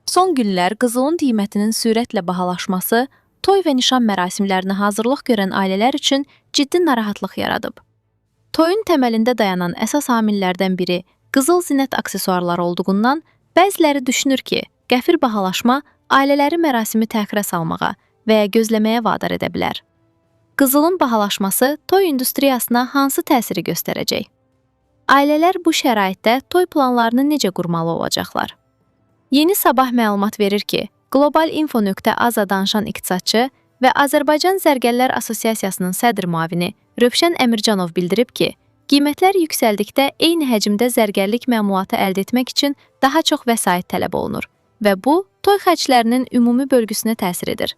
Son günlər qızılın qiymətinin sürətlə bahalaşması toy və nişan mərasimlərinə hazırlıq görən ailələr üçün ciddi narahatlıq yaradıb. Toyun təməlində dayanan əsas amillərdən biri qızıl zinət aksesuarları olduğundan bəziləri düşünür ki, qəfil bahalaşma ailələri mərasimi təxirə salmağa və ya gözləməyə vadar edə bilər. Qızılın bahalaşması toy industriyasına hansı təsiri göstərəcək? Ailələr bu şəraitdə toy planlarını necə qurmalı olacaqlar? Yeni Sabah məlumat verir ki, Global Info.az danışan iqtisadçı və Azərbaycan Zərgərlər Assosiasiyasının sədr müavini Rövşən Əmircanov bildirib ki, qiymətlər yüksəldikdə eyni həcmdə zərgərlik məmulatı əldə etmək üçün daha çox vəsait tələb olunur və bu, toy xərclərinin ümumi bölgüsünə təsir edir.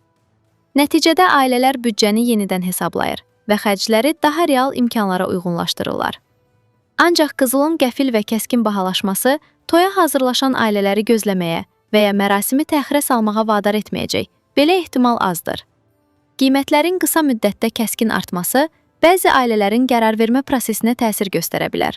Nəticədə ailələr büdcəni yenidən hesablayır və xərcləri daha real imkanlara uyğunlaşdırırlar. Ancaq qızılın qəfil və kəskin bahalaşması toya hazırlaşan ailələri gözləməyə və ya mərasimi təxirə salmağa vadar etməyəcək. Belə ehtimal azdır. Qiymətlərin qısa müddətdə kəskin artması bəzi ailələrin qərarvermə prosesinə təsir göstərə bilər.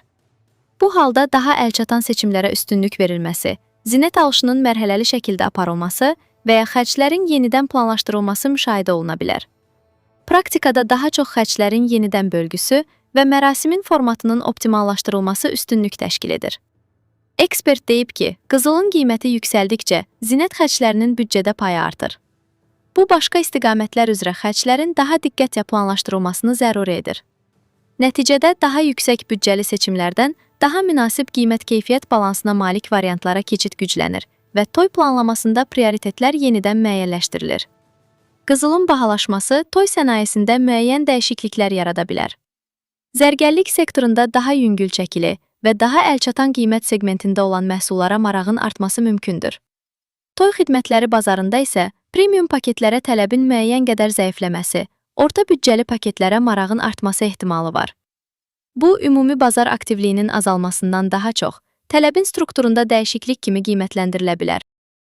Bu halda daha əlçatan seçimlərə üstünlük verilməsi, zinət alışının mərhələli şəkildə aparılması və ya xərclərin yenidən planlaşdırılması müşahidə oluna bilər. Praktikada daha çox xərclərin yenidən bölgüsü və mərasimin formatının optimallaşdırılması üstünlük təşkil edir. Ekspert deyib ki, qızılın qiyməti yüksəldikcə zinət xərclərinin büdcədə payı artır. Bu, başqa istiqamətlər üzrə xərclərin daha diqqətlə planlaşdırılmasını zəruri edir. Nəticədə daha yüksək büdcəli seçimlərdən daha münasib qiymət-keyfiyyət balansına malik variantlara keçid güclənir və toy planlamasında prioritetlər yenidən müəyyənləşdirilir. Qızılın bahalaşması toy sənayesində müəyyən dəyişikliklər yarada bilər. Zərgərlik sektorunda daha yüngül çəkili və daha əlçatan qiymət segmentində olan məhsullara marağın artması mümkündür. Toy xidmətləri bazarında isə premium paketlərə tələbin müəyyən qədər zəifləməsi, orta büdcəli paketlərə marağın artması ehtimalı var. Bu, ümumi bazar aktivliyinin azalmasından daha çox, tələbin strukturunda dəyişiklik kimi qiymətləndirilə bilər.